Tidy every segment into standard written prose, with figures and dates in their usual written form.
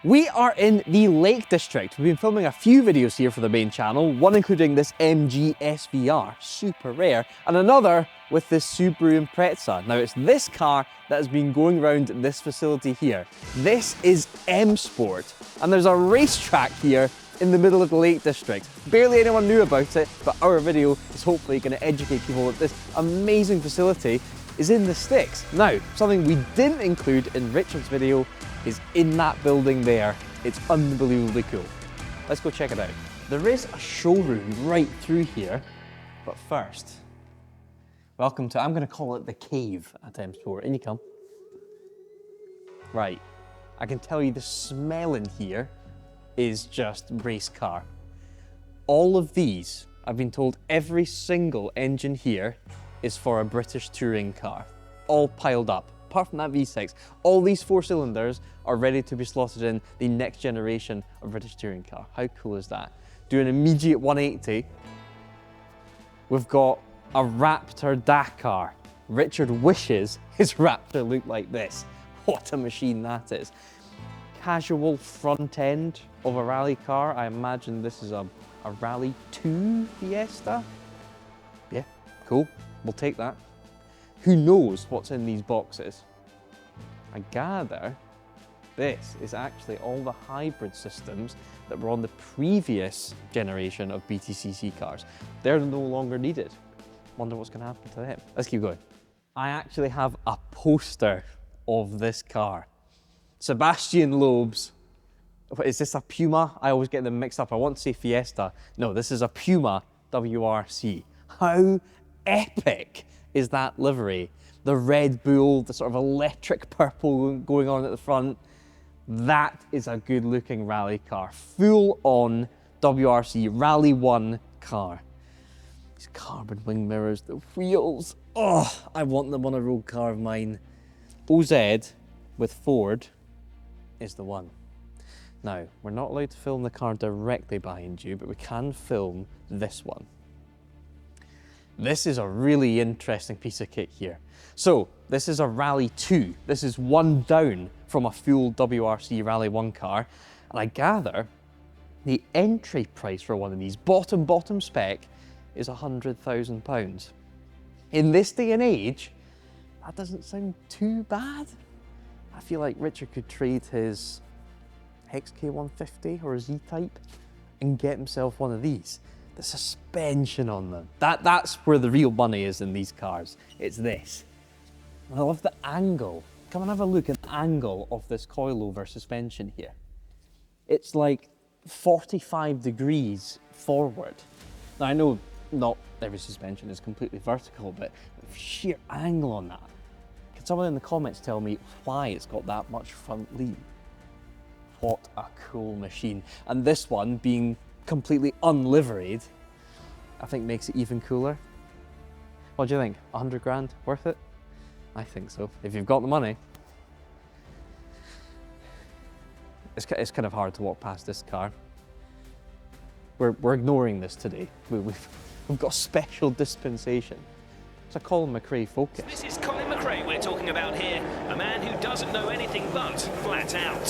We are in the Lake District. We've been filming a few videos here for the main channel, one including this MG SVR, super rare, and another with this Subaru Impreza. Now it's this car that has been going around this facility here. This is M Sport, and there's a racetrack here in the middle of the Lake District. Barely anyone knew about it, but our video is hopefully going to educate people that this amazing facility is in the sticks. Now, something we didn't include in Richard's video is in that building there. It's unbelievably cool. Let's go check it out. There is a showroom right through here, but first, welcome to, I'm going to call it the cave at M Sport. In you come. Right, I can tell you the smell in here is just race car. All of these, I've been told every single engine here is for a British touring car, all piled up. Apart from that V6, all these 4 cylinders are ready to be slotted in the next generation of British touring car. How cool is that? Do an immediate 180. We've got a Raptor Dakar. Richard wishes his Raptor looked like this. What a machine that is. Casual front end of a rally car. I imagine this is a Rally 2 Fiesta. Yeah, cool, we'll take that. Who knows what's in these boxes? I gather this is actually all the hybrid systems that were on the previous generation of BTCC cars. They're no longer needed. Wonder what's going to happen to them. Let's keep going. I actually have a poster of this car. Sebastian Loeb's, is this a Puma? I always get them mixed up. I want to say Fiesta. No, this is a Puma WRC. How epic is that livery? The Red Bull, the sort of electric purple going on at the front. That is a good looking rally car. Full on WRC Rally 1 car. These carbon wing mirrors, the wheels. Oh, I want them on a road car of mine. OZ with Ford is the one. Now, we're not allowed to film the car directly behind you, but we can film this one. This is a really interesting piece of kit here. So, this is a Rally 2. This is one down from a full WRC Rally 1 car. And I gather the entry price for one of these, bottom spec, is £100,000. In this day and age, that doesn't sound too bad. I feel like Richard could trade his XK150 or his E-Type and get himself one of these. The suspension on them. That's where the real money is in these cars. It's this. I love the angle. Come and have a look at the angle of this coilover suspension here. It's like 45 degrees forward. Now I know not every suspension is completely vertical, but the sheer angle on that. Can someone in the comments tell me why it's got that much front lean? What a cool machine. And this one being completely unliveried, I think makes it even cooler. What do you think? 100 grand, worth it? I think so, if you've got the money. It's kind of hard to walk past this car. We're ignoring this today. We've got a special dispensation. It's a Colin McRae focus. This is Colin McRae we're talking about here, a man who doesn't know anything but flat out.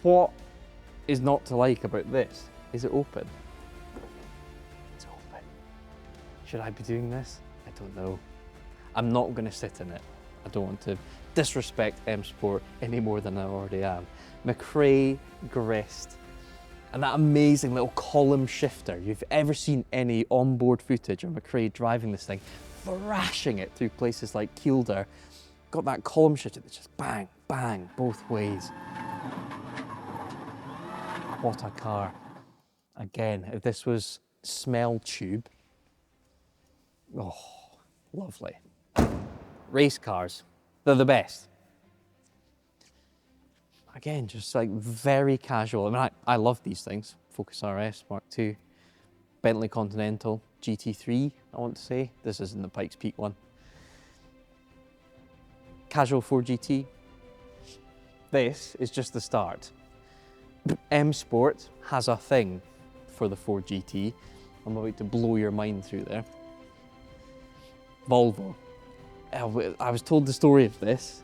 What is not to like about this? Is it open? It's open. Should I be doing this? I don't know. I'm not going to sit in it. I don't want to disrespect M Sport any more than I already am. McRae grist. And that amazing little column shifter. If you've ever seen any onboard footage of McRae driving this thing, thrashing it through places like Kielder, got that column shifter that just bang, bang, both ways. What a car. Again, if this was smell tube, oh, lovely. Race cars, they're the best. Again, just like very casual. I mean, I love these things. Focus RS Mark II, Bentley Continental GT3, I want to say. This isn't the Pikes Peak one. Casual 4GT. This is just the start. M Sport has a thing for the 4GT. I'm about to blow your mind through there. Volvo. I was told the story of this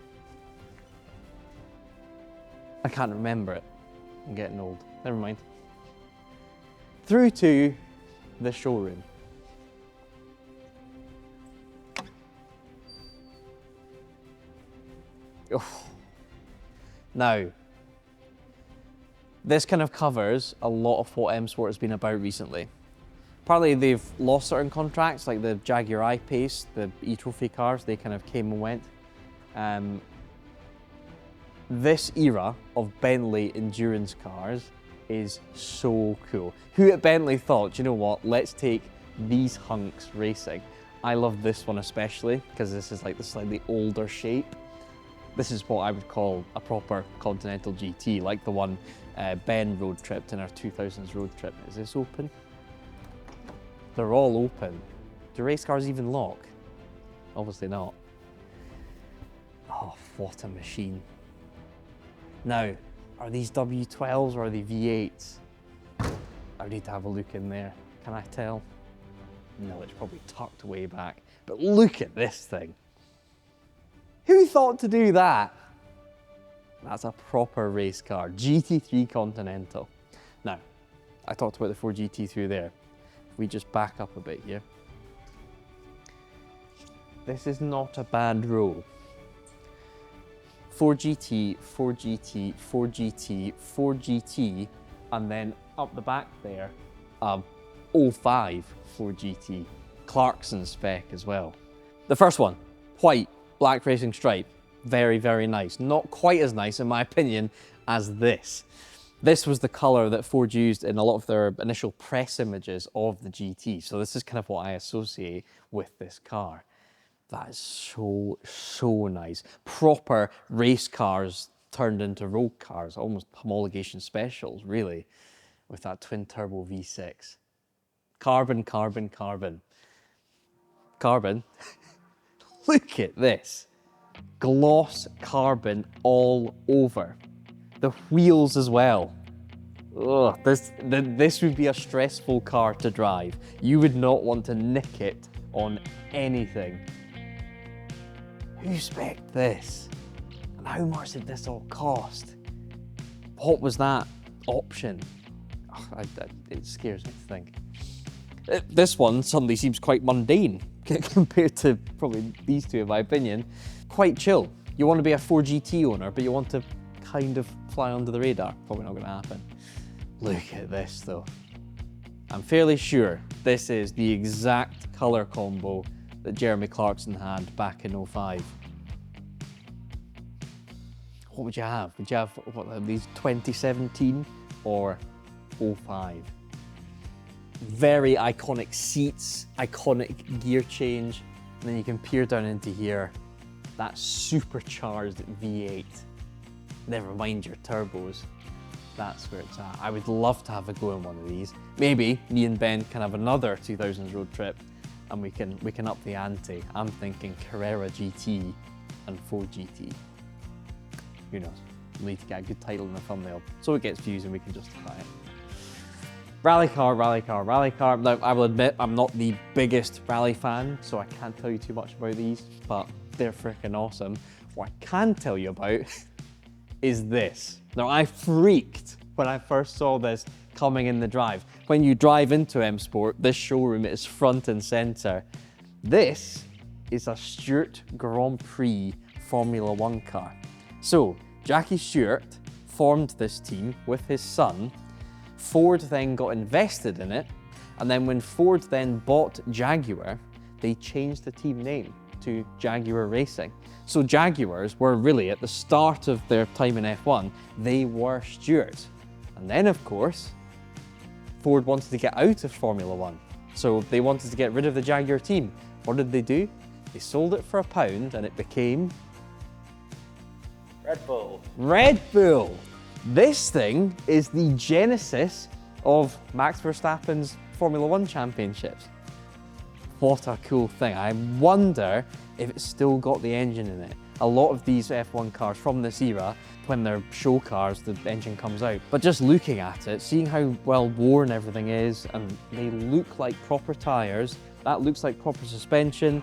I can't remember it. I'm getting old. Never mind. Through to the showroom. Oh. Now, this kind of covers a lot of what M Sport has been about recently. Partly they've lost certain contracts, like the Jaguar I-Pace, the e-trophy cars, they kind of came and went. This era of Bentley endurance cars is so cool. Who at Bentley thought, you know what, let's take these hunks racing. I love this one especially, because this is like the slightly older shape. This is what I would call a proper Continental GT, like the one Ben road tripped in our 2000s road trip. Is this open? They're all open. Do race cars even lock? Obviously not. Oh, what a machine. Now, are these W12s or are they V8s? I need to have a look in there. Can I tell? No, it's probably tucked way back. But look at this thing. Who thought to do that? That's a proper race car. GT3 Continental. Now, I talked about the 4GT through there. If we just back up a bit here. This is not a bad row. 4GT, 4GT, 4GT, 4GT, and then up the back there, 05 4GT. Clarkson spec as well. The first one, white, black racing stripe. Very, very nice. Not quite as nice, in my opinion, as this. This was the colour that Ford used in a lot of their initial press images of the GT. So this is kind of what I associate with this car. That is so, so nice. Proper race cars turned into road cars, almost homologation specials, really, with that twin turbo V6. Carbon, carbon, carbon. Carbon. Look at this. Gloss carbon all over. The wheels as well. Ugh, this would be a stressful car to drive. You would not want to nick it on anything. Who spec'd this? And how much did this all cost? What was that option? Oh, it scares me to think. This one suddenly seems quite mundane compared to probably these two, in my opinion. Quite chill. You want to be a 4GT owner, but you want to kind of fly under the radar. Probably not going to happen. Look at this though. I'm fairly sure this is the exact colour combo that Jeremy Clarkson had back in 05. What would you have? Would you have what, these 2017 or 05? Very iconic seats, iconic gear change, and then you can peer down into here, that supercharged V8. Never mind your turbos. That's where it's at. I would love to have a go in one of these. Maybe me and Ben can have another 2000s road trip and we can up the ante. I'm thinking Carrera GT and 4GT. Who knows? We need to get a good title in the thumbnail so it gets views and we can justify it. Rally car, rally car, rally car. Now, I will admit I'm not the biggest rally fan, so I can't tell you too much about these, but they're freaking awesome. What I can tell you about is this. Now, I freaked when I first saw this coming in the drive. When you drive into M Sport, this showroom is front and center. This is a Stewart Grand Prix Formula One car. So, Jackie Stewart formed this team with his son. Ford then got invested in it, and then when Ford then bought Jaguar, they changed the team name to Jaguar Racing. So Jaguars were really, at the start of their time in F1, they were Stewart. And then, of course, Ford wanted to get out of Formula One. So they wanted to get rid of the Jaguar team. What did they do? They sold it for £1 and it became... Red Bull. Red Bull! This thing is the genesis of Max Verstappen's Formula One championships. What a cool thing. I wonder if it's still got the engine in it. A lot of these F1 cars from this era, when they're show cars, the engine comes out. But just looking at it, seeing how well worn everything is, and they look like proper tyres, that looks like proper suspension,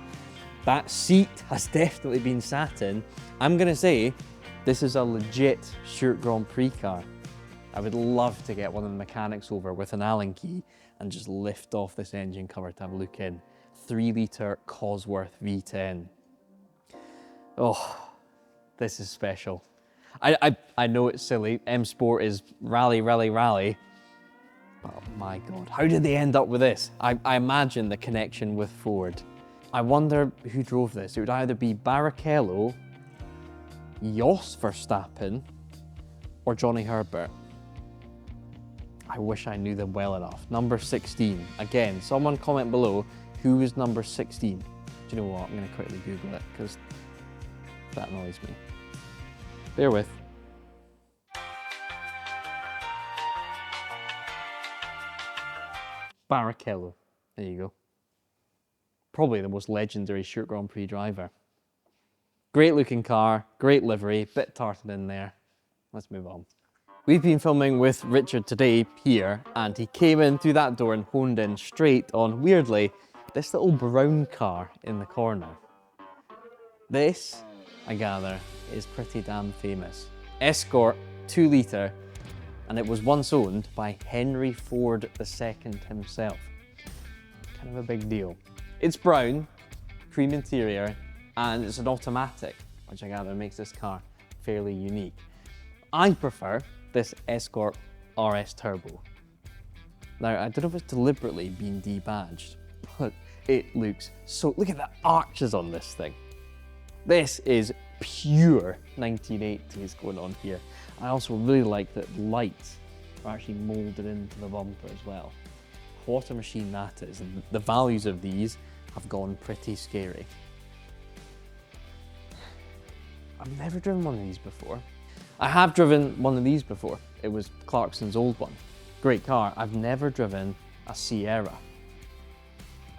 that seat has definitely been sat in. I'm gonna say, This is a legit Stuart Grand Prix car. I would love to get one of the mechanics over with an Allen key and just lift off this engine cover to have a look in. 3 litre Cosworth V10. Oh, this is special. I know it's silly. M Sport is rally, rally, rally. But oh my God, how did they end up with this? I imagine the connection with Ford. I wonder who drove this. It would either be Barrichello, Jos Verstappen, or Johnny Herbert. I wish I knew them well enough. Number 16. Again, someone comment below who is number 16. Do you know what? I'm going to quickly Google it because that annoys me. Bear with. Barrichello. There you go. Probably the most legendary Stuart Grand Prix driver. Great looking car, great livery, bit tarted in there. Let's move on. We've been filming with Richard today here, and he came in through that door and honed in straight on, weirdly, this little brown car in the corner. This, I gather, is pretty damn famous. Escort, 2 litre, and it was once owned by Henry Ford II himself. Kind of a big deal. It's brown, cream interior, and it's an automatic, which I gather makes this car fairly unique. I prefer this Escort RS Turbo. Now, I don't know if it's deliberately been debadged, but it looks so, look at the arches on this thing. This is pure 1980s going on here. I also really like that lights are actually molded into the bumper as well. What a machine that is, and the values of these have gone pretty scary. I've never driven one of these before. I have driven one of these before. It was Clarkson's old one. Great car. I've never driven a Sierra.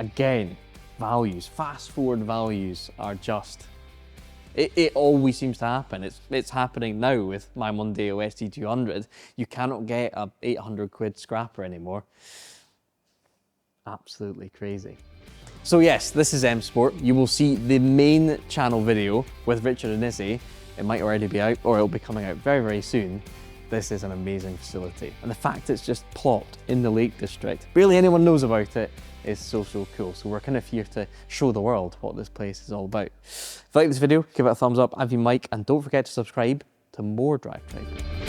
Again, values, fast forward values are just, it always seems to happen. It's happening now with my Mondeo ST200. You cannot get a 800 quid scrapper anymore. Absolutely crazy. So yes, this is M Sport. You will see the main channel video with Richard and Izzy. It might already be out, or it'll be coming out very, very soon. This is an amazing facility. And the fact it's just plopped in the Lake District, barely anyone knows about it, is so, so cool. So we're kind of here to show the world what this place is all about. If you like this video, give it a thumbs up. I've been Mike, and don't forget to subscribe to more Drive Tribe.